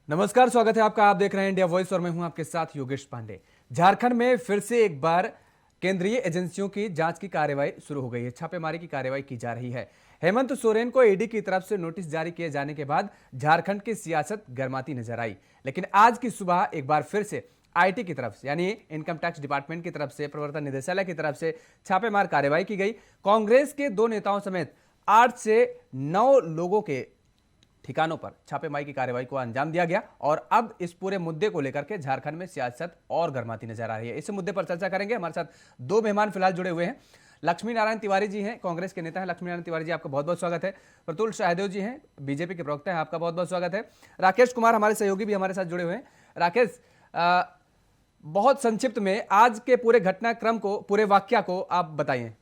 नमस्कार, स्वागत है आपका। आप देख रहे हैं इंडिया वॉइस और मैं हूं आपके साथ योगेश पांडे। झारखंड में फिर से एक बार केंद्रीय एजेंसियों की जांच की कार्रवाई शुरू हो गई है। छापेमारी की कार्रवाई की जा रही है। हेमंत सोरेन को ईडी की तरफ से नोटिस जारी किए जाने के बाद झारखंड की सियासत गर्माती नजर आई, लेकिन आज की सुबह एक बार फिर से आईटी की तरफ से यानी इनकम टैक्स डिपार्टमेंट की तरफ से, प्रवर्तन निदेशालय की तरफ से छापेमार कार्रवाई की गई। कांग्रेस के 2 नेताओं समेत 8 से 9 लोगों के ठिकानों पर छापेमारी की कार्रवाई को अंजाम दिया गया और अब इस पूरे मुद्दे को लेकर के झारखंड में सियासत और गर्माती नजर आ रही है। इस मुद्दे पर चर्चा करेंगे। हमारे साथ 2 मेहमान फिलहाल जुड़े हुए हैं। लक्ष्मी नारायण तिवारी जी हैं, कांग्रेस के नेता हैं। लक्ष्मी नारायण तिवारी जी, आपका बहुत बहुत स्वागत है। प्रतुल शाहदेव जी हैं, बीजेपी के प्रवक्ता हैं, आपका बहुत बहुत स्वागत है। राकेश कुमार हमारे सहयोगी भी हमारे साथ जुड़े हुए हैं। राकेश, बहुत संक्षिप्त में आज के पूरे घटनाक्रम को, पूरे वाकया को आप बताइए।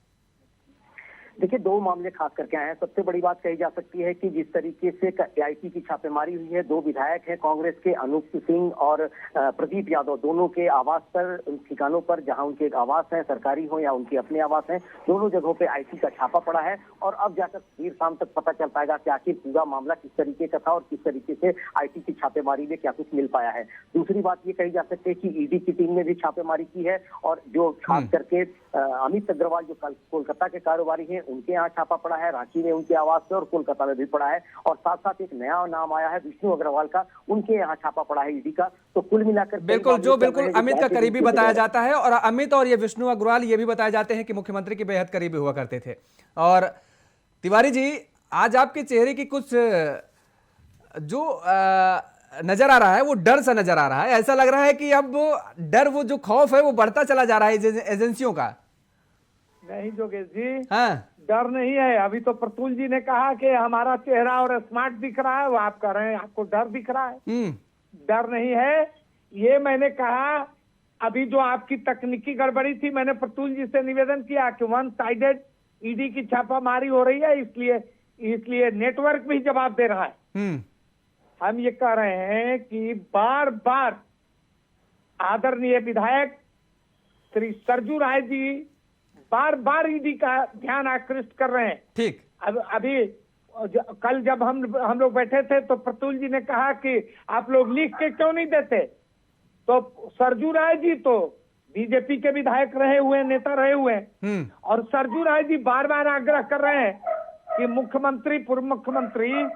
देखिए, 2 मामले खास करके आए हैं। सबसे बड़ी बात कही जा सकती है कि जिस तरीके से आईटी की छापेमारी हुई है, 2 विधायक हैं कांग्रेस के, अनूप सिंह और प्रदीप यादव, दोनों के आवास पर, उन ठिकानों पर जहां उनके आवास हैं, सरकारी हो या उनके अपने आवास हैं, दोनों जगहों पे आईटी का छापा पड़ा है। और अब जाकर देर शाम तक पता चल पाएगा कि आखिर पूरा मामला किस तरीके का था और किस तरीके से आईटी की छापेमारी में क्या कुछ मिल पाया है। दूसरी बात ये कही जा सकती है कि ईडी की टीम ने भी छापेमारी की है और जो खास करके अमित अग्रवाल जो कोलकाता के कारोबारी हैं, उनके यहाँ छापा पड़ा है, रांची में उनके आवास पे और कोलकाता में भी पड़ा है। और साथ साथ एक नया नाम आया है विष्णु अग्रवाल का, उनके यहाँ छापा पड़ा है ईडी का। तो कुल मिलाकर बिल्कुल अमित का करीबी बताया जाता है और अमित और ये विष्णु अग्रवाल ये भी बताए जाते हैं कि मुख्यमंत्री के बेहद करीबी हुआ करते थे। और तिवारी जी, आज आपके चेहरे की कुछ जो नजर आ रहा है वो डर सा नजर आ रहा है। ऐसा लग रहा है कि अब डर, वो जो खौफ है वो बढ़ता चला जा रहा है एजेंसियों का। नहीं जोगेश जी, हाँ, डर नहीं है। अभी तो प्रतुल जी ने कहा कि हमारा चेहरा और स्मार्ट दिख रहा है, वो आप कह रहे हैं आपको डर दिख रहा है। डर नहीं है, ये मैंने कहा। अभी जो आपकी तकनीकी गड़बड़ी थी, मैंने प्रतुल जी से निवेदन किया कि 1 साइडेड ईडी की छापामारी हो रही है, इसलिए नेटवर्क भी जवाब दे रहा है। हम ये कह रहे हैं कि बार बार आदरणीय विधायक श्री सरजू राय जी बार बार ईडी का ध्यान आकृष्ट कर रहे हैं। ठीक। अब अभी कल जब हम लोग बैठे थे तो प्रतुल जी ने कहा कि आप लोग लिख के क्यों नहीं देते, तो सरजू राय जी तो बीजेपी के विधायक रहे हुए, नेता रहे हुए हैं, और सरजू राय जी बार बार आग्रह कर रहे हैं कि मुख्यमंत्री, पूर्व मुख्यमंत्री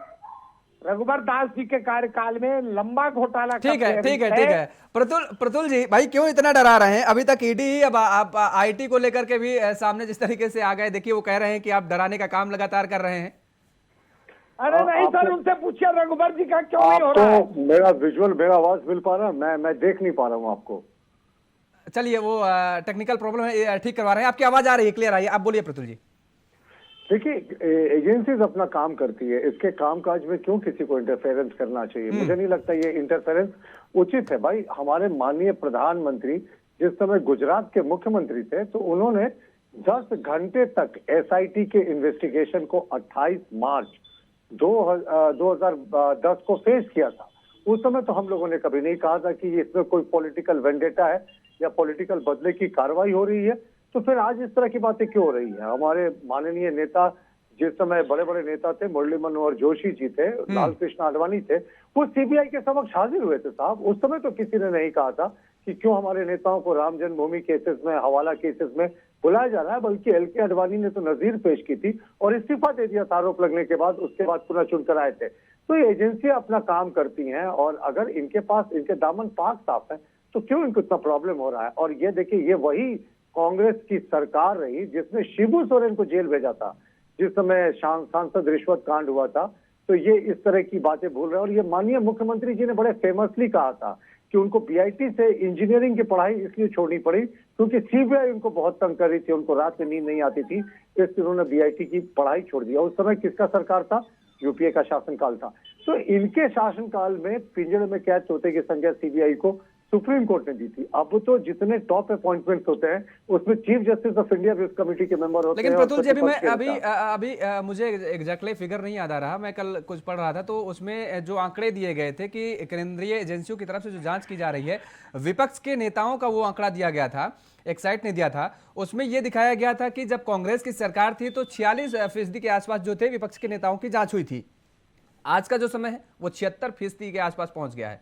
रघुवर दास जी के कार्यकाल में लंबा घोटाला। ठीक है। प्रतुल जी भाई, क्यों इतना डरा रहे हैं? अभी तक ईडी ही, अब आप आईटी को लेकर के भी सामने जिस तरीके से आ गए, देखिए वो कह रहे हैं कि आप डराने का काम लगातार कर रहे हैं। अरे नहीं सर, उनसे पूछिए रघुवर जी का क्यों नहीं हो रहा है। तो मेरा आवाज मिल पा रहा है? मैं देख नहीं पा रहा हूँ आपको। चलिए, वो टेक्निकल प्रॉब्लम है, ठीक करवा रहे हैं। आपकी आवाज आ रही है, क्लियर आई है। आप बोलिए प्रतुल जी। देखिए, एजेंसीज अपना काम करती है, इसके कामकाज में क्यों किसी को इंटरफेरेंस करना चाहिए? मुझे नहीं लगता ये इंटरफेरेंस उचित है। भाई, हमारे माननीय प्रधानमंत्री जिस समय गुजरात के मुख्यमंत्री थे, तो उन्होंने 10 घंटे तक एसआईटी के इन्वेस्टिगेशन को 28 मार्च 2010 को फेस किया था। उस समय तो हम लोगों ने कभी नहीं कहा था कि इसमें कोई पॉलिटिकल वेंडेटा है या पॉलिटिकल बदले की कार्रवाई हो रही है। तो फिर आज इस तरह की बातें क्यों हो रही है? हमारे माननीय नेता, जिस समय बड़े बड़े नेता थे, मुरली मनोहर जोशी जी थे, लाल कृष्ण आडवाणी थे, वो सीबीआई के समक्ष हाजिर हुए थे साहब। उस समय तो किसी ने नहीं कहा था कि क्यों हमारे नेताओं को राम जन्मभूमि केसेस में, हवाला केसेस में बुलाया जा रहा है, बल्कि एलके आडवाणी ने तो नजीर पेश की थी और इस्तीफा दे दिया था आरोप लगने के बाद। उसके बाद पुनः चुनकर आए थे। तो ये एजेंसियां अपना काम करती हैं और अगर इनके पास, इनके दामन पाक साफ है, तो क्यों इनको इतना प्रॉब्लम हो रहा है? और ये देखिए, ये वही कांग्रेस की सरकार रही जिसने शिबू सोरेन को जेल भेजा था जिस समय सांसद रिश्वत कांड हुआ था। तो ये इस तरह की बातें भूल रहे हैं। और ये माननीय मुख्यमंत्री जी ने बड़े फेमसली कहा था कि उनको बीआईटी से इंजीनियरिंग की पढ़ाई इसलिए छोड़नी पड़ी क्योंकि सीबीआई उनको बहुत तंग कर रही थी, उनको रात में नींद नहीं आती थी, इसलिए उन्होंने बीआईटी की पढ़ाई छोड़ दिया। उस समय किसका सरकार था? यूपीए का शासनकाल था। तो इनके शासनकाल में पिंजड़े में कैद तोते की संज्ञा सीबीआई को सुप्रीम कोर्ट ने दी थी। अब तो जितने टॉप अपॉइंटमेंट्स होते हैं उसमें चीफ जस्टिस ऑफ इंडिया भी उस कमेटी के मेंबर होते हैं। लेकिन प्रतुल जी, अभी मुझे एग्जैक्टली फिगर नहीं याद आ रहा, मैं कल कुछ पढ़ रहा था तो उसमें जो आंकड़े दिए गए थे कि केंद्रीय एजेंसियों की तरफ से जो जांच की जा रही है, विपक्ष के नेताओं का वो आंकड़ा दिया गया था, एक साइट ने दिया था। उसमें यह दिखाया गया था कि जब कांग्रेस की सरकार थी तो 46% के आसपास जो थे विपक्ष के नेताओं की जांच हुई थी। आज का जो समय है वो 76% के आसपास पहुंच गया है।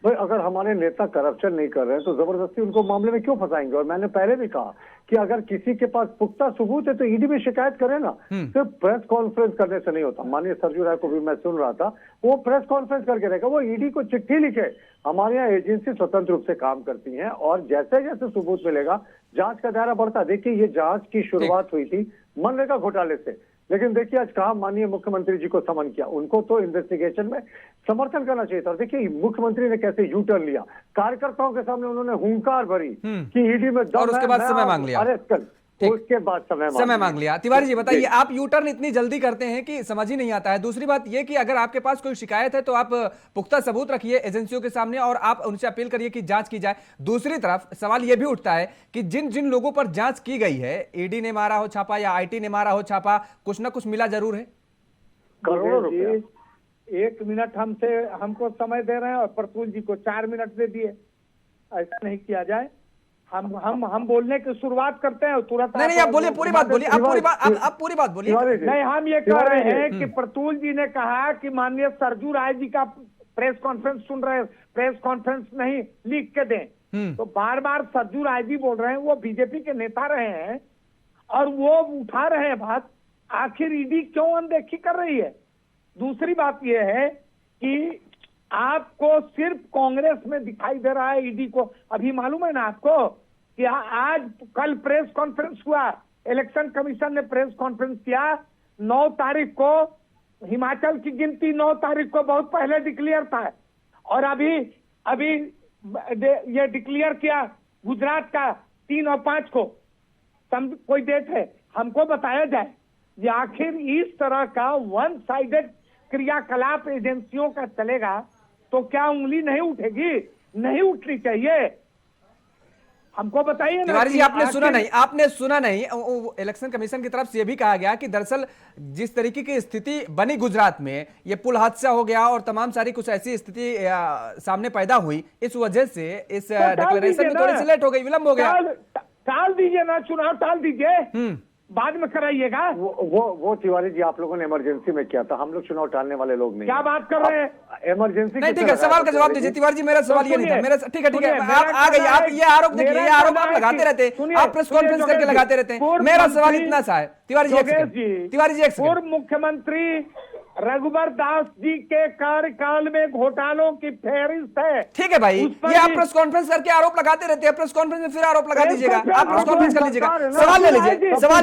भाई अगर हमारे नेता करप्शन नहीं कर रहे हैं तो जबरदस्ती उनको मामले में क्यों फंसाएंगे। और मैंने पहले भी कहा कि अगर किसी के पास पुख्ता सबूत है तो ईडी में शिकायत करे ना, सिर्फ प्रेस कॉन्फ्रेंस करने से नहीं होता। माननीय सरजू राय को भी मैं सुन रहा था, वो प्रेस कॉन्फ्रेंस करके रहेगा, वो ईडी को चिट्ठी लिखे। हमारे यहाँ एजेंसी स्वतंत्र रूप से काम करती है और जैसे जैसे सबूत मिलेगा जांच का दायरा बढ़ता। देखिए ये जांच की शुरुआत हुई थी मनरेगा घोटाले से, लेकिन देखिए आज कहा माननीय मुख्यमंत्री जी को समन किया। उनको तो इन्वेस्टिगेशन में समर्थन करना चाहिए था। देखिए मुख्यमंत्री ने कैसे यू टर्न लिया, कार्यकर्ताओं के सामने उन्होंने हुंकार भरी कि ईडी में दम और उसके बाद समय मांग लिया, अरेस्ट कर, उसके बाद समय मांग लिया। तिवारी जी बताइए, आप यू टर्न इतनी जल्दी करते हैं कि समझ ही नहीं आता है। दूसरी बात यह कि अगर आपके पास कोई शिकायत है तो आप पुख्ता सबूत रखिए एजेंसियों के सामने और आप उनसे अपील करिए कि जांच की जाए। दूसरी तरफ सवाल यह भी उठता है कि जिन जिन लोगों पर जांच की गई है, ईडी ने मारा हो छापा या आईटी ने मारा हो छापा, कुछ ना कुछ मिला जरूर है। करोड़ों रुपया। 1 मिनट हमको समय दे रहे हैं और प्रतुल जी को 4 मिनट दे दिए। ऐसा नहीं किया जाए। हम बोलने की शुरुआत करते हैं तुरंत। नहीं आप बोलिए, पूरी बात बोलिए, आप पूरी बात बोलिए। नहीं, हम ये कह रहे हैं कि प्रतुल जी ने कहा कि माननीय सरजू राय जी का प्रेस कॉन्फ्रेंस सुन रहे हैं, प्रेस कॉन्फ्रेंस नहीं लिख के दें। तो बार बार सरजू राय जी बोल रहे हैं, वो बीजेपी के नेता रहे हैं और वो उठा रहे हैं बात। आखिर ईडी क्यों अनदेखी कर रही है? दूसरी बात यह है कि आपको सिर्फ कांग्रेस में दिखाई दे रहा है ईडी को। अभी मालूम है ना आपको कि आज कल प्रेस कॉन्फ्रेंस हुआ, इलेक्शन कमीशन ने प्रेस कॉन्फ्रेंस किया। 9 तारीख को हिमाचल की गिनती 9 तारीख को बहुत पहले डिक्लेयर था और अभी ये डिक्लेयर किया गुजरात का 3 और 5 को। कोई डेट है हमको बताया जाए कि आखिर इस तरह का वन साइडेड क्रियाकलाप एजेंसियों का चलेगा तो क्या उंगली नहीं उठेगी? नहीं उठनी चाहिए। हमको बताइए ना। तिवारी जी आपने सुना नहीं इलेक्शन कमीशन की तरफ से यह भी कहा गया कि दरअसल जिस तरीके की स्थिति बनी गुजरात में, ये पुल हादसा हो गया और तमाम सारी कुछ ऐसी स्थिति सामने पैदा हुई, इस वजह से इस डिक्लेरेशन में थोड़ी सी लेट हो गई, विलंब हो गया। टाल दीजिए ना, चुनाव टाल दीजिए, बाद में कराइएगा। वो तिवारी जी आप लोगों ने इमरजेंसी में किया था, हम लोग चुनाव टालने वाले लोग नहीं। क्या बात कर रहे हैं? इमरजेंसी नहीं, ठीक है, सवाल का जवाब दीजिए तिवारी जी। मेरा सवाल ये नहीं था। मेरा ठीक है आप आ गई, आप ये आरोप देखिए, ये आरोप आप लगाते रहते हैं, आप प्रेस कॉन्फ्रेंस करके लगाते रहते हैं। मेरा सवाल इतना सा है तिवारी जी, एक सेकंड। पूर्व मुख्यमंत्री रघुबर दास जी के कार्यकाल में घोटालों की फेहरिस्त है। ठीक है भाई, ये आप प्रेस कॉन्फ्रेंस करके आरोप लगाते रहते हैं, प्रेस कॉन्फ्रेंस में फिर आरोप लगा दीजिएगा। आप प्रेस कॉन्फ्रेंस कर लीजिएगा, सवाल ले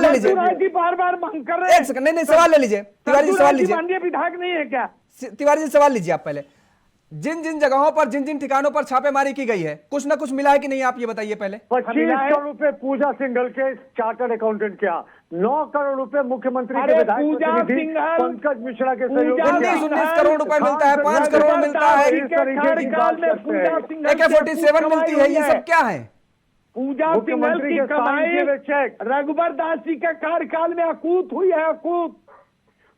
लीजिए। बार बार मांग कर रहे हैं। एक सेकंड, नहीं सवाल ले लीजिए तिवारी जी, सवाल लीजिए। माननीय विधायक नहीं है क्या? तिवारी जी सवाल लीजिए आप पहले। जिन जिन जगहों पर जिन जिन ठिकानों पर छापेमारी की गई है, कुछ ना कुछ मिला है कि नहीं, आप ये बताइए पहले। 25 करोड़ रुपए पूजा सिंघल के चार्टर्ड अकाउंटेंट के यहाँ, 9 करोड़ रुपए मुख्यमंत्री के विधायक पंकज मिश्रा के सहयोग से 19 करोड़ रुपए मिलता है, 5 करोड़ मिलता है, AK-47 मिलती है, ये सब क्या है? पूजा सिंघल की कमाई रघुबर दास जी के कार्यकाल में अकूत हुई है, अकूत।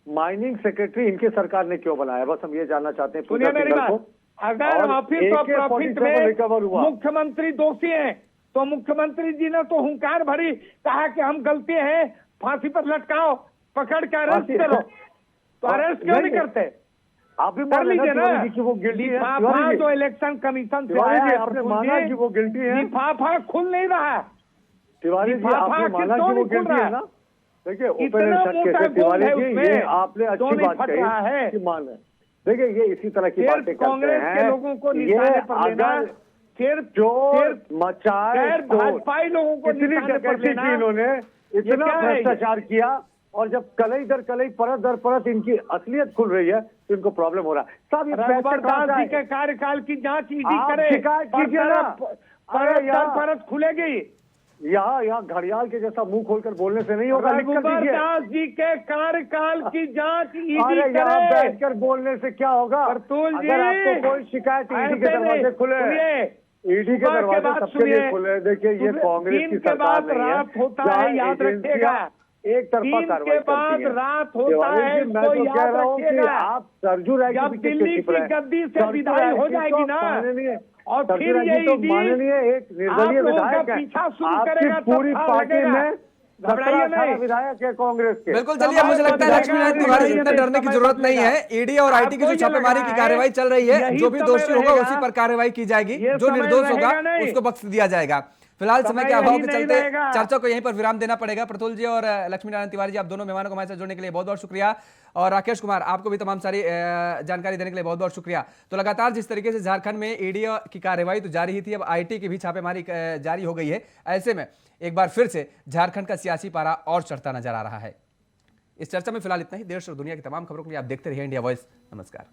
माइनिंग सेक्रेटरी इनकी सरकार ने क्यों बनाया, बस हम ये जानना चाहते हैं। सुनिए मेरी बात, अगर ऑफिस ऑफ प्रॉफिट में मुख्यमंत्री दोषी हैं तो मुख्यमंत्री जी ने तो हुंकार भरी, कहा कि हम गलती है, फांसी पर लटकाओ, पकड़ के अरेस्ट करो। तो अरेस्ट क्यों नहीं करते? आप भी मान लीजिए ना कि वो गिल्टी है। जो इलेक्शन कमीशन से आया है, आपने माना कि वो गिल्टी है। लिफाफा खुल नहीं रहा है तिवारी जी, आपने माना कि वो गिल्टी है ना। देखिए तिवारी जी, ये आपने अच्छी बात कही कि मान है। देखिए ये इसी तरह की बातें करते हैं लोगों को निशाने पर लेना, सिर्फ चोर मचाए, भाजपाई लोगों को इतनी डकैती की इन्होंने, इतना भ्रष्टाचार किया, और जब कलई दर कलई परत दर परत इनकी असलियत खुल रही है तो इनको प्रॉब्लम हो रहा है। सब जी के कार्यकाल की जांच ईडी करे, शिकायत कीजिए ना। परत खुलेगी। यहाँ घड़ियाल के जैसा मुंह खोलकर बोलने से नहीं होगा। रघुबर दास जी के कार्यकाल की जांच ईडी करे। यहाँ बैठकर बोलने से क्या होगा? प्रतुल जी, अगर आपको कोई शिकायत ईडी के दरवाजे खुले, ईडी के दरवाजे सबके लिए खुले। देखिए ये कांग्रेस की सरकार नहीं है, होता है, याद रखिएगा। एक तरफा कार्रवाई करती है। रात होता है, मैं तो कह रहा हूँ कि आप सरजू राय जब दिल्ली की गद्दी से विदाई हो जाएगी ना, और फिर ये तो माननीय एक निर्दलीय विधायक है, आपकी पूरी पार्टी में घबराइए 17-18 नहीं। विधायक है कांग्रेस के। बिल्कुल, चलिए, अब मुझे लगता है लक्ष्मी नारायण तिवारी जी इतना डरने की जरूरत नहीं है। ईडी और आईटी की जो छापेमारी की कार्रवाई चल रही है, जो भी दोषी होगा उसी पर कार्रवाई की जाएगी, जो निर्दोष होगा उसको बख्श दिया जाएगा। फिलहाल समय के अभाव के चलते चर्चा को यहीं पर विराम देना पड़ेगा। प्रतुल जी और लक्ष्मी नारायण तिवारी जी, आप दोनों मेहमानों को हमारे साथ जोड़ने के लिए बहुत बहुत शुक्रिया, और राकेश कुमार, आपको भी तमाम सारी जानकारी देने के लिए बहुत बहुत शुक्रिया। तो लगातार जिस तरीके से झारखंड में ईडी की कार्रवाई तो जारी ही थी, अब आईटी की भी छापेमारी जारी हो गई है। ऐसे में एक बार फिर से झारखंड का सियासी पारा और चढ़ता नजर आ रहा है। इस चर्चा में फिलहाल इतना ही। देश और दुनिया की तमाम खबरों के लिए आप देखते रहिए इंडिया वॉइस। नमस्कार।